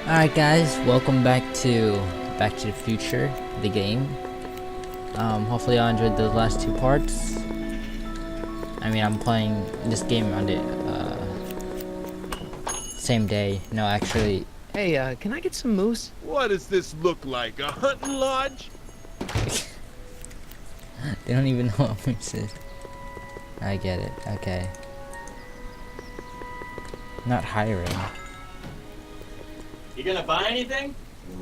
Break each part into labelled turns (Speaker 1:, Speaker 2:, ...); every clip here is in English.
Speaker 1: Alright guys, welcome back to the Future, the game. Hopefully y'all enjoyed the last two parts. I mean, I'm playing this game on the same day. No, actually,
Speaker 2: Hey, can I get some moose?
Speaker 3: What does this look like? A hunting lodge?
Speaker 1: they don't even know what moose is. I get it, okay. Not hiring.
Speaker 4: You gonna buy anything?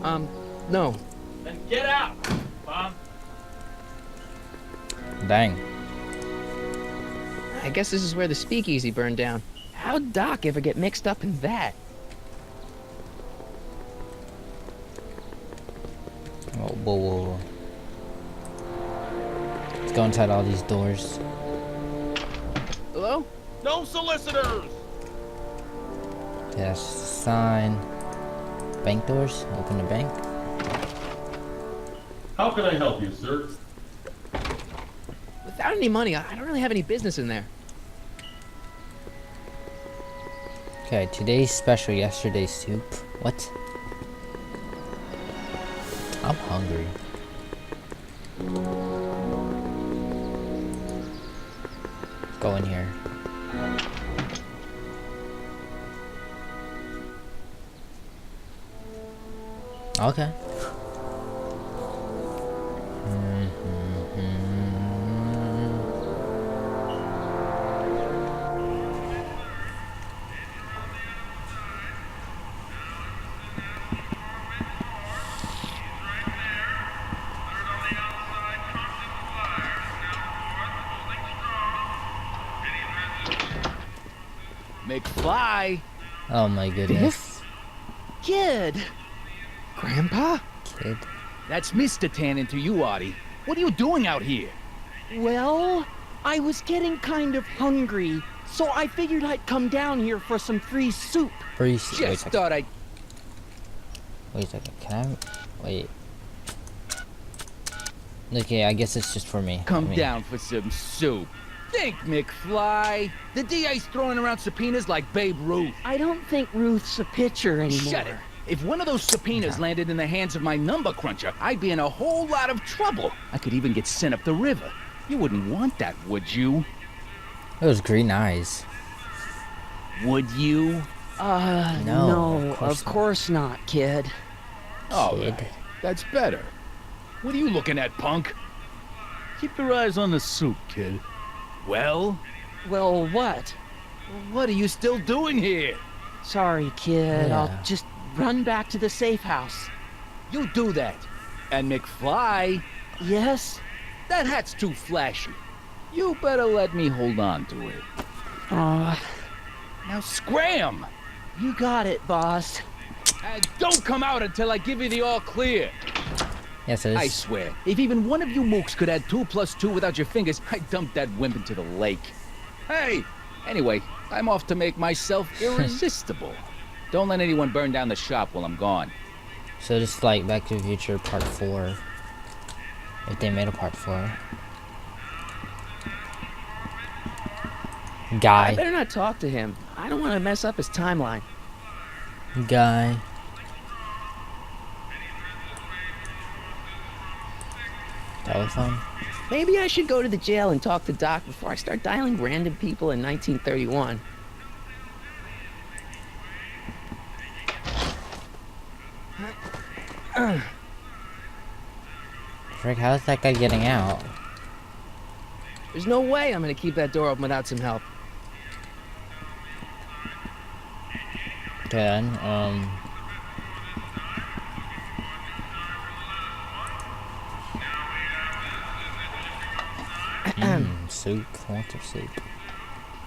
Speaker 2: No.
Speaker 4: Then get out, Bob.
Speaker 1: Dang.
Speaker 2: I guess this is where the speakeasy burned down. How'd Doc ever get mixed up in that?
Speaker 1: Oh, whoa. Let's go inside all these doors.
Speaker 2: Hello?
Speaker 3: No solicitors!
Speaker 1: Okay, that's the sign. Bank doors? Open the bank.
Speaker 4: How can I help you, sir?
Speaker 2: Without any money, I don't really have any business in there.
Speaker 1: Okay, today's special, yesterday's soup. What? I'm hungry. Go in here. Okay.
Speaker 5: McFly!
Speaker 1: Oh my goodness.
Speaker 5: Kid!
Speaker 2: Grandpa?
Speaker 1: Kid.
Speaker 5: That's Mr. Tannen to you, Artie. What are you doing out here?
Speaker 6: Well, I was getting kind of hungry, so I figured I'd come down here for some free soup.
Speaker 1: Free wait a
Speaker 5: Just
Speaker 1: second.
Speaker 5: thought I'd...
Speaker 1: Wait a second. Can I? Wait. Okay, I guess it's just for me.
Speaker 5: Come
Speaker 1: I mean,
Speaker 5: down for some soup. Think, McFly. The DA's throwing around subpoenas like Babe Ruth.
Speaker 6: I don't think Ruth's a pitcher anymore.
Speaker 5: Shut it. If one of those subpoenas landed in the hands of my number cruncher, I'd be in a whole lot of trouble. I could even get sent up the river. You wouldn't want that, would you?
Speaker 1: Those green eyes.
Speaker 5: Would you?
Speaker 1: No,
Speaker 6: of course not, kid.
Speaker 5: All
Speaker 1: Kid.
Speaker 5: right. That's better. What are you looking at, punk? Keep your eyes on the soup, kid. Well,
Speaker 6: Well, what?
Speaker 5: what are you still doing here?
Speaker 6: Sorry, kid.
Speaker 1: Yeah.
Speaker 6: I'll just run back to the safe house.
Speaker 5: You do that. And McFly,
Speaker 6: Yes?
Speaker 5: that hat's too flashy. You better let me hold on to it. Now scram!
Speaker 6: You got it, boss.
Speaker 5: And don't come out until I give you the all clear.
Speaker 1: Yes, it
Speaker 5: I
Speaker 1: is.
Speaker 5: swear, if even one of you mooks could add 2 + 2 without your fingers, I'd dump that wimp into the lake. Hey! Anyway, I'm off to make myself irresistible. Don't let anyone burn down the shop while I'm gone.
Speaker 1: So just like Back to the Future Part 4. If they made a Part 4.
Speaker 2: I
Speaker 1: Guy.
Speaker 2: better not talk to him. I don't want to mess up his timeline.
Speaker 1: Guy. Telephone.
Speaker 2: Maybe I should go to the jail and talk to Doc before I start dialing random people in 1931.
Speaker 1: Frick, how's that guy getting out?
Speaker 2: There's no way I'm gonna keep that door open without some help.
Speaker 1: Okay then, soup. Lots of soup.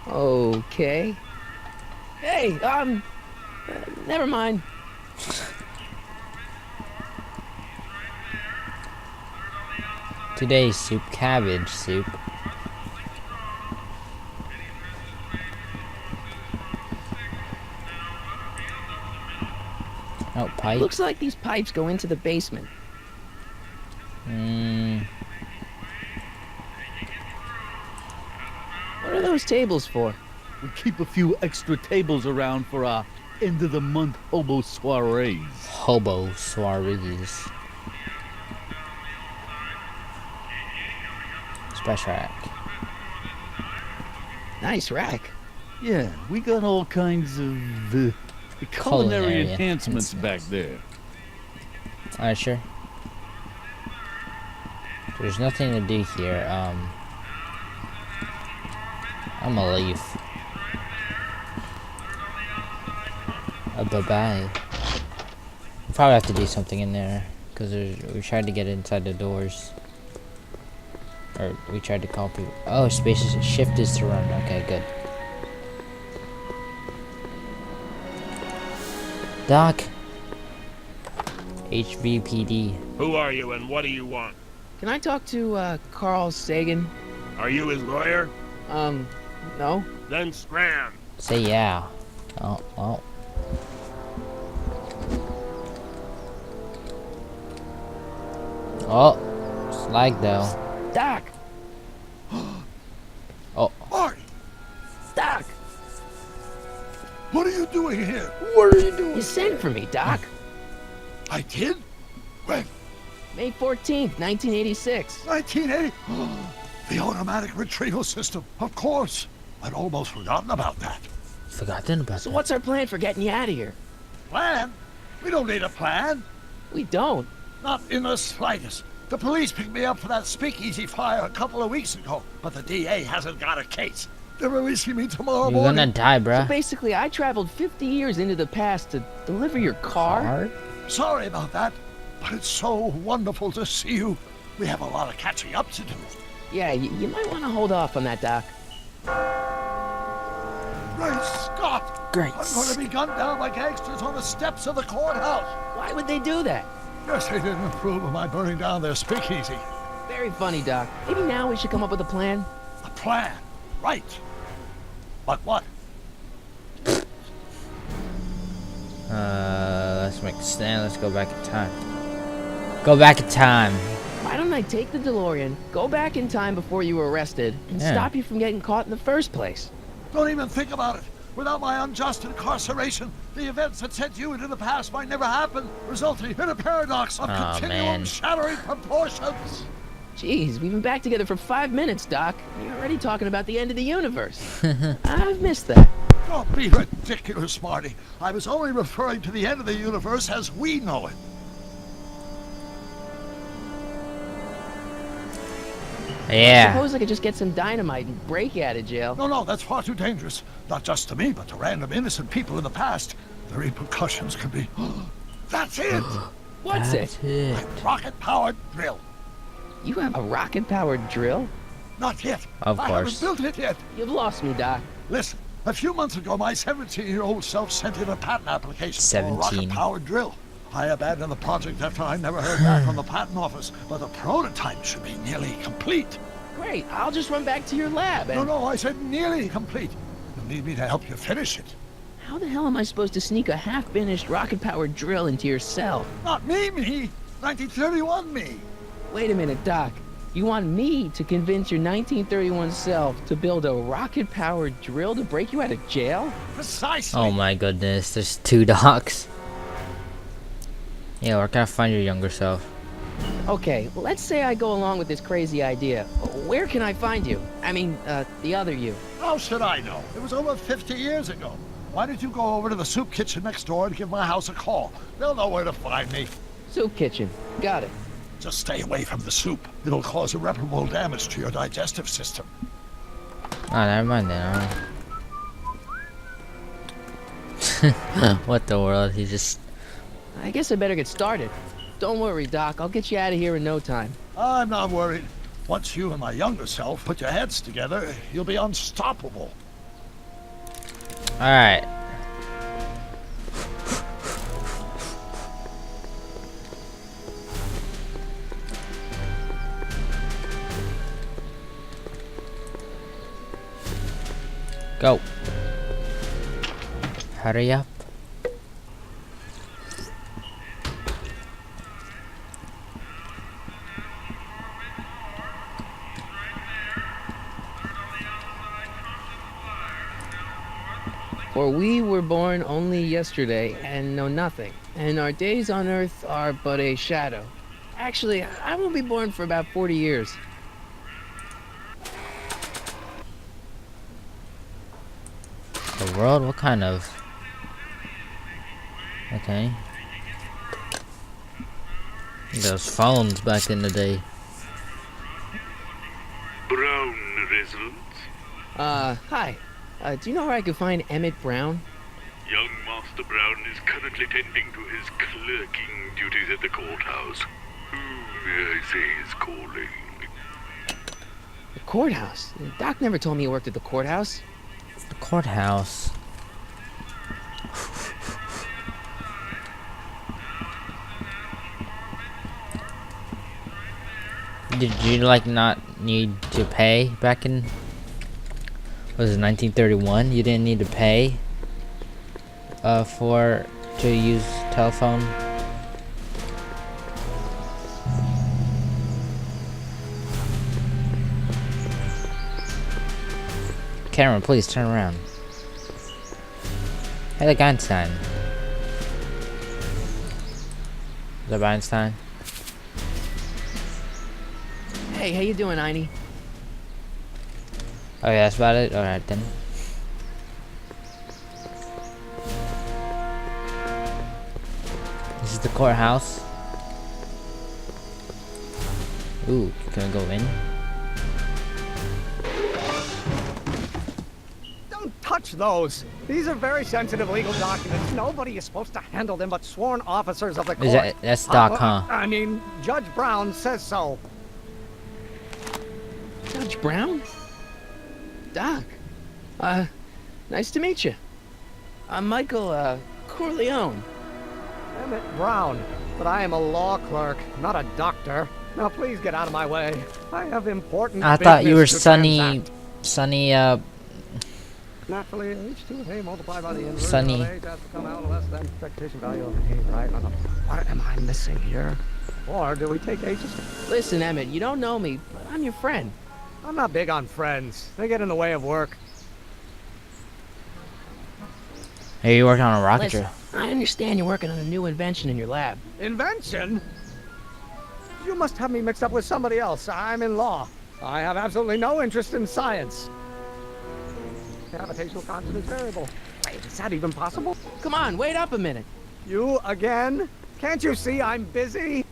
Speaker 2: Okay. Hey, never mind.
Speaker 1: Today's soup, cabbage soup. Oh, pipe.
Speaker 2: Looks like these pipes go into the basement. What are those tables for?
Speaker 5: We keep a few extra tables around for, end of the month hobo soirees.
Speaker 1: Hobo soirees. Special rack.
Speaker 2: Nice rack.
Speaker 5: Yeah, we got all kinds of culinary enhancements back there.
Speaker 1: Alright, sure. There's nothing to do here. I'm gonna leave. Bye-bye. We'll probably have to do something in there, because we tried to get inside the doors. Or we tried to call people. Oh, shift is to run. Okay, good. Doc. HVPD.
Speaker 3: Who are you and what do you want?
Speaker 2: Can I talk to Carl Sagan?
Speaker 3: Are you his lawyer?
Speaker 2: No.
Speaker 3: Then scram.
Speaker 1: Say yeah. Oh, oh. Oh, slag though.
Speaker 2: Doc!
Speaker 1: Oh.
Speaker 7: Marty,
Speaker 2: Doc!
Speaker 7: what are you doing here?
Speaker 2: You sent for me, Doc.
Speaker 7: I did? When?
Speaker 2: May 14th, 1986.
Speaker 7: 1980? The automatic retrieval system, of course. I'd almost forgotten about that.
Speaker 1: Forgotten about
Speaker 2: So
Speaker 1: that.
Speaker 2: what's our plan for getting you out of here?
Speaker 7: Plan? We don't need a plan.
Speaker 2: We don't.
Speaker 7: Not in the slightest. The police picked me up for that speakeasy fire a couple of weeks ago, but the DA hasn't got a case. They're releasing me tomorrow
Speaker 1: You're
Speaker 7: morning.
Speaker 1: gonna die,
Speaker 2: So
Speaker 1: bruh.
Speaker 2: basically, I traveled 50 years into the past to deliver your car?
Speaker 7: Sorry about that, but it's so wonderful to see you. We have a lot of catching up to do.
Speaker 2: Yeah, you might want to hold off on that, Doc.
Speaker 7: Great Scott!
Speaker 1: Great.
Speaker 7: I'm going to be gunned down by gangsters on the steps of the courthouse.
Speaker 2: Why would they do that?
Speaker 7: Guess they didn't approve of my burning down their speakeasy.
Speaker 2: Very funny, Doc. Maybe now we should come up with a plan.
Speaker 7: A plan, right? But what?
Speaker 1: Let's make a stand. Let's go back in time. Go back in time.
Speaker 2: Why don't I take the DeLorean, go back in time before you were arrested, and
Speaker 1: Yeah.
Speaker 2: stop you from getting caught in the first place?
Speaker 7: Don't even think about it. Without my unjust incarceration, the events that sent you into the past might never happen, resulting in a paradox of
Speaker 1: Aw,
Speaker 7: continuum
Speaker 1: man.
Speaker 7: shattering proportions.
Speaker 2: Jeez, we've been back together for 5 minutes, Doc. And you're already talking about the end of the universe. I've missed that.
Speaker 7: Don't be ridiculous, Marty. I was only referring to the end of the universe as we know it.
Speaker 1: Yeah.
Speaker 2: Suppose I could just get some dynamite and break you out of jail.
Speaker 7: No, that's far too dangerous. Not just to me, but to random innocent people in the past. The repercussions could be... That's it!
Speaker 2: What's it?
Speaker 1: That's it.
Speaker 7: My rocket-powered drill.
Speaker 2: You have a rocket-powered drill?
Speaker 7: Not yet.
Speaker 1: Of
Speaker 7: I
Speaker 1: course.
Speaker 7: haven't built it yet.
Speaker 2: You've lost me, Doc.
Speaker 7: Listen, a few months ago, my 17-year-old self sent in a patent application for a
Speaker 1: 17.
Speaker 7: rocket-powered drill. I abandoned the project after I never heard back from the patent office, but the prototype should be nearly complete.
Speaker 2: Great, I'll just run back to your lab and...
Speaker 7: No, I said nearly complete. You'll need me to help you finish it.
Speaker 2: How the hell am I supposed to sneak a half-finished rocket-powered drill into your cell?
Speaker 7: Not me. 1931 me.
Speaker 2: Wait a minute, Doc. You want me to convince your 1931 self to build a rocket-powered drill to break you out of jail?
Speaker 7: Precisely.
Speaker 1: Oh my goodness. There's 2 docs. Yeah, where can I find your younger self?
Speaker 2: Okay, let's say I go along with this crazy idea. Where can I find you? I mean, the other you.
Speaker 7: How should I know? It was over 50 years ago. Why don't you go over to the soup kitchen next door and give my house a call? They'll know where to find me.
Speaker 2: Soup kitchen. Got it.
Speaker 7: Just stay away from the soup. It'll cause irreparable damage to your digestive system.
Speaker 1: Oh, never mind then. What the world? He just...
Speaker 2: I guess I better get started. Don't worry, Doc. I'll get you out of here in no time.
Speaker 7: I'm not worried. Once you and my younger self put your heads together, you'll be unstoppable.
Speaker 1: Alright. Go. Hurry up.
Speaker 2: For we were born only yesterday and know nothing, and our days on earth are but a shadow. Actually, I won't be born for about 40 years.
Speaker 1: The world? What kind of? Okay. Those phones back in the day.
Speaker 8: Brown residence.
Speaker 2: Hi. Do you know where I can find Emmett Brown?
Speaker 8: Young Master Brown is currently tending to his clerking duties at the courthouse. Who may I say is calling?
Speaker 2: The courthouse? Doc never told me he worked at the courthouse.
Speaker 1: The courthouse. Did you like not need to pay back in, was it 1931? You didn't need to pay to use telephone. Cameron, please turn around. Hey, look, Einstein. Is that Einstein?
Speaker 2: Hey, how you doing, Einie?
Speaker 1: Oh yeah, that's about it? Alright then. This is the courthouse. Ooh, can we go in?
Speaker 6: Don't touch those. These are very sensitive legal documents. Nobody is supposed to handle them but sworn officers of the court.
Speaker 1: That's Doc, huh?
Speaker 6: I mean, Judge Brown says so.
Speaker 2: Judge Brown? Doc. Nice to meet you. I'm Michael, Corleone.
Speaker 6: Emmett Brown, but I am a law clerk, not a doctor. Now please get out of my way. I have important
Speaker 1: I thought you were
Speaker 6: business to
Speaker 1: Sonny,
Speaker 6: transact. Naturally, H2 of A multiplied by the inverse
Speaker 1: Sonny.
Speaker 6: of H has to come out less than expectation value of A, right? No. What am I missing here? Or do we take H's?
Speaker 2: Listen, Emmett, you don't know me, but I'm your friend.
Speaker 6: I'm not big on friends. They get in the way of work.
Speaker 1: Hey, you working on a rocket
Speaker 2: Listen,
Speaker 1: ship?
Speaker 2: I understand you're working on a new invention in your lab.
Speaker 6: Invention? You must have me mixed up with somebody else. I'm in law. I have absolutely no interest in science. Gravitational constant is variable. Wait, is that even possible?
Speaker 2: Come on, wait up a minute.
Speaker 6: You again? Can't you see I'm busy?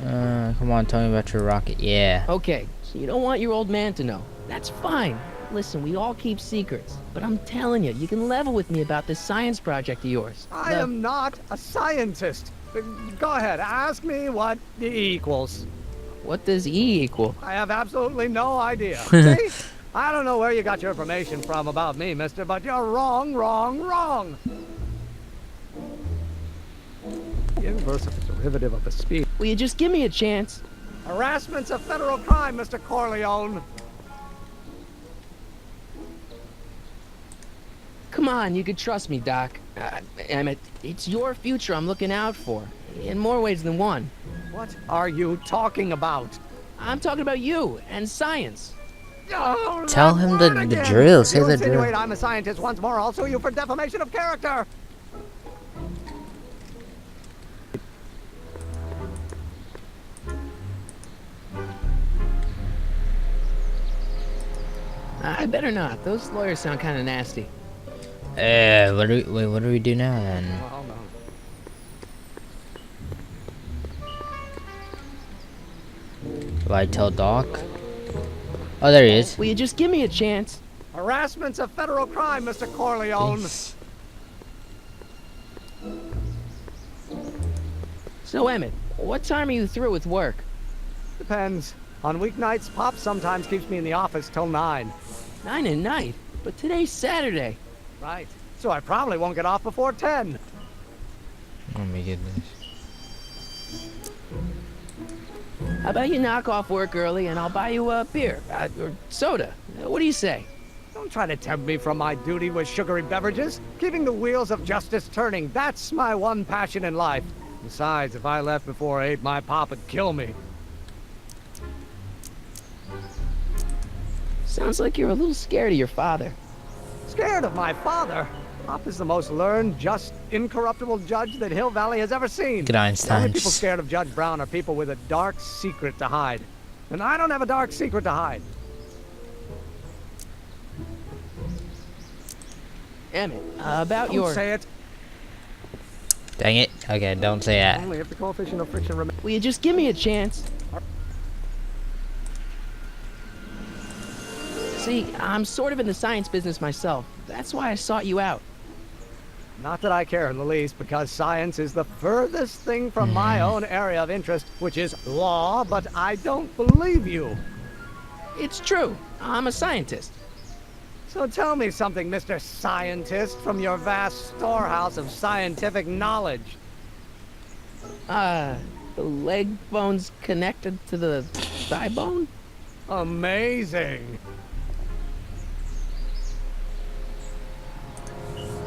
Speaker 1: Come on, tell me about your rocket. Yeah.
Speaker 2: Okay, so you don't want your old man to know. That's fine. Listen, we all keep secrets. But I'm telling you, you can level with me about this science project of yours.
Speaker 6: I am not a scientist. Go ahead, ask me what E equals.
Speaker 2: What does E equal?
Speaker 6: I have absolutely no idea. See? I don't know where you got your information from about me, mister, but you're wrong. The inverse of the derivative of the speed.
Speaker 2: Will you just give me a chance?
Speaker 6: Harassment's a federal crime, Mr. Corleone.
Speaker 2: Come on, you could trust me, Doc. Emmett, it's your future I'm looking out for. In more ways than one.
Speaker 6: What are you talking about?
Speaker 2: I'm talking about you and science.
Speaker 6: Oh,
Speaker 1: Tell
Speaker 6: that
Speaker 1: him
Speaker 6: word
Speaker 1: the
Speaker 6: again.
Speaker 1: drill.
Speaker 6: If
Speaker 1: Say
Speaker 6: you
Speaker 1: the
Speaker 6: insinuate
Speaker 1: drill.
Speaker 6: I'm a scientist once more, I'll sue you for defamation of character.
Speaker 2: I better not. Those lawyers sound kind of nasty.
Speaker 1: What do we do now then?
Speaker 6: Oh, no.
Speaker 1: Do I tell Doc? Oh, there he is.
Speaker 2: Will you just give me a chance?
Speaker 6: Harassment's a federal crime, Mr. Corleone.
Speaker 1: Thanks.
Speaker 2: So, Emmett, what time are you through with work?
Speaker 6: Depends. On weeknights, Pop sometimes keeps me in the office till 9.
Speaker 2: 9 at night. But today's Saturday.
Speaker 6: Right. So I probably won't get off before 10.
Speaker 1: Oh my goodness.
Speaker 2: How about you knock off work early and I'll buy you a beer or soda? What do you say?
Speaker 6: Don't try to tempt me from my duty with sugary beverages. Keeping the wheels of justice turning, that's my one passion in life. Besides, if I left before 8, my pop would kill me.
Speaker 2: Sounds like you're a little scared of your father.
Speaker 6: Scared of my father? Pop is the most learned, just, incorruptible judge that Hill Valley has ever seen.
Speaker 1: Good
Speaker 6: The only people
Speaker 1: Einsteins.
Speaker 6: scared of Judge Brown are people with a dark secret to hide. And I don't have a dark secret to hide.
Speaker 2: Emmett, about
Speaker 6: Don't
Speaker 2: your...
Speaker 6: say it.
Speaker 1: Dang it. Okay, don't say that.
Speaker 6: Only if the coefficient of friction remains.
Speaker 2: Will you just give me a chance? See, I'm sort of in the science business myself. That's why I sought you out.
Speaker 6: Not that I care in the least, because science is the furthest thing from my own area of interest, which is law, but I don't believe you.
Speaker 2: It's true. I'm a scientist.
Speaker 6: So tell me something, Mr. Scientist, from your vast storehouse of scientific knowledge.
Speaker 2: The leg bone's connected to the thigh bone?
Speaker 6: Amazing.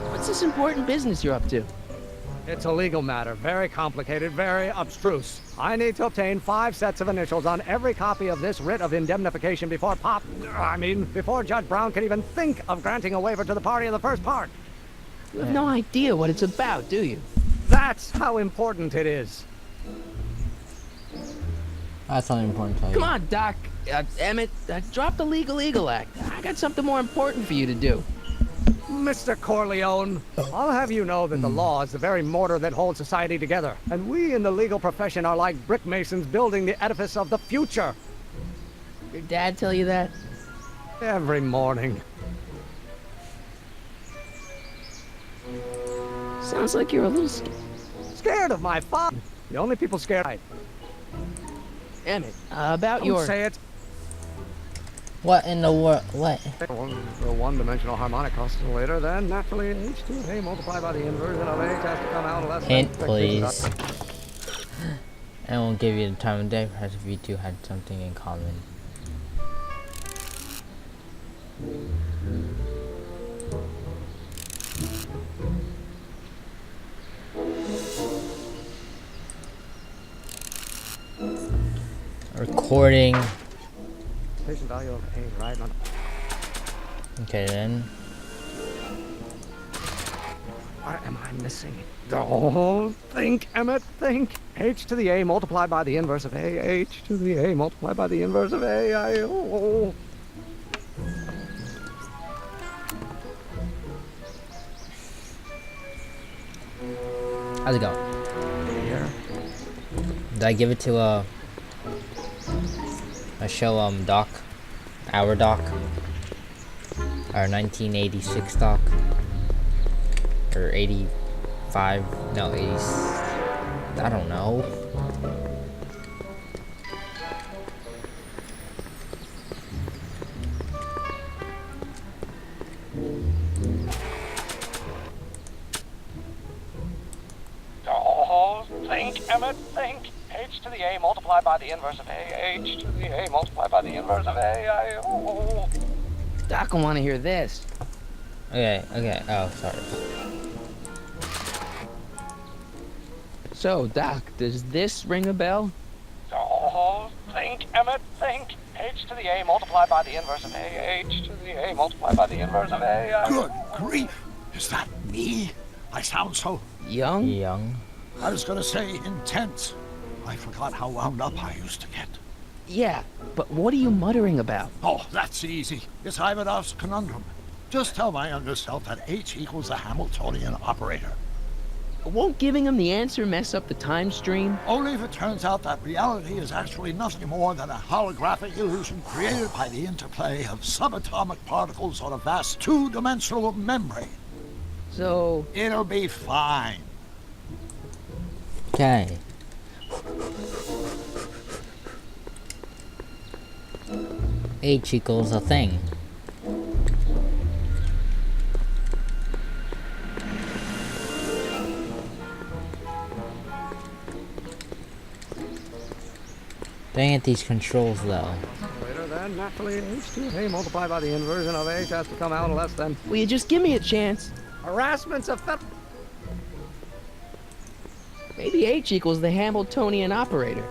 Speaker 2: What's this important business you're up to?
Speaker 6: It's a legal matter, very complicated, very abstruse. I need to obtain 5 sets of initials on every copy of this writ of indemnification before before Judge Brown can even think of granting a waiver to the party in the first part.
Speaker 2: You have no idea what it's about, do you?
Speaker 6: That's how important it is.
Speaker 1: That's not important to you.
Speaker 2: Come on, Doc. Emmett, drop the Legal Eagle Act. I got something more important for you to do.
Speaker 6: Mr. Corleone, I'll have you know that the law is the very mortar that holds society together, and we in the legal profession are like brick masons building the edifice of the future.
Speaker 2: Your dad tell you that?
Speaker 6: Every morning.
Speaker 2: Sounds like you're a little
Speaker 6: Scared of my father. The only people scared.
Speaker 2: Emmett, about
Speaker 6: Don't
Speaker 2: your...
Speaker 6: say it.
Speaker 1: What in the world? What?
Speaker 6: The one-dimensional harmonic oscillator, then naturally H2A multiplied by the inversion of H has to come out less than
Speaker 1: Hint, please. I won't give you the time of day, perhaps if you two had something in common. Recording.
Speaker 6: Patient value of A, right?
Speaker 1: Okay then.
Speaker 6: What am I missing? Don't think, Emmett, think. H to the A multiplied by the inverse of A. H to the A multiplied by the inverse of A.
Speaker 1: How's it going?
Speaker 6: Here.
Speaker 1: Did I give it to a show doc? Our doc? Our 1986 doc? Or 85? No, 80. I don't know.
Speaker 6: Don't think, Emmett, think. H to the A multiplied by the inverse of A. H to the A multiplied by the inverse of A.
Speaker 2: Doc will want to hear this.
Speaker 1: Okay, oh, sorry.
Speaker 2: So, Doc, does this ring a bell?
Speaker 6: Don't think, Emmett, think. H to the A multiplied by the inverse of A. H to the A multiplied by the inverse of A.
Speaker 7: Good grief! Is that me? I sound so...
Speaker 2: Young?
Speaker 1: Young.
Speaker 7: I was gonna say intense. I forgot how wound up I used to get.
Speaker 2: Yeah, but what are you muttering about?
Speaker 7: Oh, that's easy. It's Ivanov's conundrum. Just tell my younger self that H equals the Hamiltonian operator.
Speaker 2: Won't giving him the answer mess up the time stream?
Speaker 7: Only if it turns out that reality is actually nothing more than a holographic illusion created by the interplay of subatomic particles on a vast two-dimensional membrane.
Speaker 2: So...
Speaker 7: It'll be fine.
Speaker 1: Okay. H equals a thing. Dang it, these controls though.
Speaker 6: Later then, naturally H to A multiplied by the inversion of H has to come out less than...
Speaker 2: Will you just give me a chance?
Speaker 6: Harassment's a federal...
Speaker 2: Maybe H equals the Hamiltonian operator.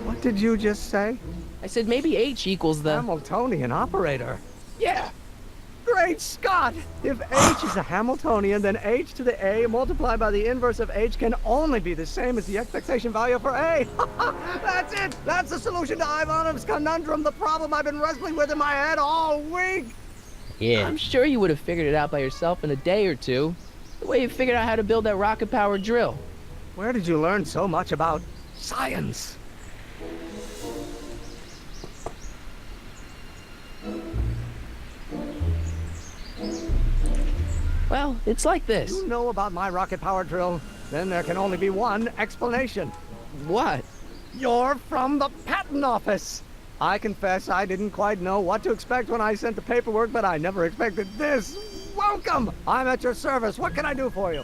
Speaker 6: What did you just say?
Speaker 2: I said maybe H equals the...
Speaker 6: Hamiltonian operator.
Speaker 2: Yeah.
Speaker 6: Great! Great Scott! If h is a Hamiltonian, then h to the a multiplied by the inverse of h can only be the same as the expectation value for a. That's it! That's the solution to Ivanov's conundrum, the problem I've been wrestling with in my head all week!
Speaker 1: Yeah.
Speaker 2: I'm sure you would have figured it out by yourself in a day or two. The way you figured out how to build that rocket-powered drill.
Speaker 6: Where did you learn so much about science?
Speaker 2: Well, it's like this.
Speaker 6: You know about my rocket-powered drill? Then there can only be one explanation.
Speaker 2: What?
Speaker 6: You're from the patent office! I confess I didn't quite know what to expect when I sent the paperwork, but I never expected this. Welcome! I'm at your service. What can I do for you?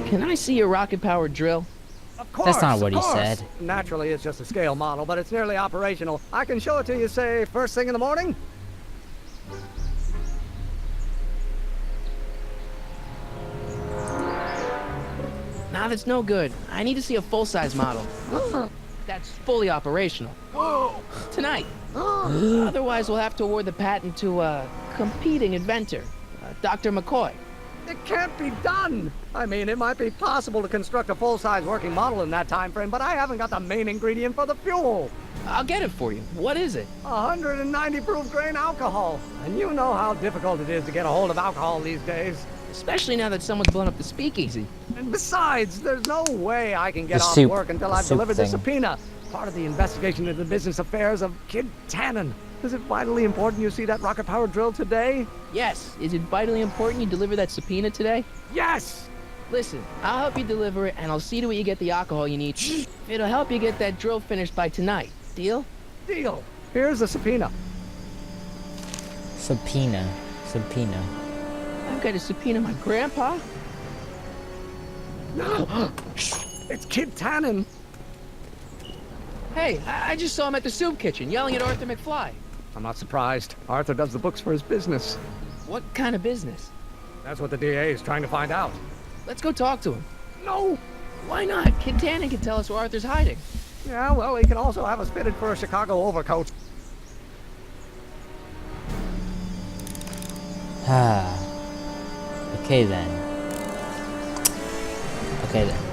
Speaker 2: Can I see your rocket-powered drill?
Speaker 6: Of course,
Speaker 1: That's not what
Speaker 6: of
Speaker 1: he
Speaker 6: course.
Speaker 1: said.
Speaker 6: Naturally, it's just a scale model, but it's nearly operational. I can show it to you, say, first thing in the morning?
Speaker 2: Nah, that's no good. I need to see a full-size model. That's fully operational. Tonight. Otherwise, we'll have to award the patent to a competing inventor, Dr. McCoy.
Speaker 6: It can't be done! I mean, it might be possible to construct a full-size working model in that time frame, but I haven't got the main ingredient for the fuel.
Speaker 2: I'll get it for you. What is it?
Speaker 6: 190 proof grain alcohol. And you know how difficult it is to get a hold of alcohol these days.
Speaker 2: Especially now that someone's blown up the speakeasy.
Speaker 6: And besides, there's no way I can get
Speaker 1: The
Speaker 6: off
Speaker 1: soup.
Speaker 6: work until I've
Speaker 1: Soup
Speaker 6: delivered the
Speaker 1: thing.
Speaker 6: subpoena. Part of the investigation into the business affairs of Kid Tannen. Is it vitally important you see that rocket-powered drill today?
Speaker 2: Yes. Is it vitally important you deliver that subpoena today?
Speaker 6: Yes!
Speaker 2: Listen, I'll help you deliver it, and I'll see to it you get the alcohol you need. It'll help you get that drill finished by tonight. Deal?
Speaker 6: Deal. Here's the subpoena.
Speaker 1: Subpoena.
Speaker 2: I've got to subpoena my grandpa?
Speaker 6: It's Kid Tannen.
Speaker 2: Hey, I just saw him at the soup kitchen yelling at Arthur McFly.
Speaker 6: I'm not surprised. Arthur does the books for his business.
Speaker 2: What kind of business?
Speaker 6: That's what the DA is trying to find out.
Speaker 2: Let's go talk to him.
Speaker 6: No!
Speaker 2: Why not? Kid Tannen can tell us where Arthur's hiding.
Speaker 6: Yeah, well, he can also have us fitted for a Chicago overcoat.
Speaker 1: Okay then. Okay then.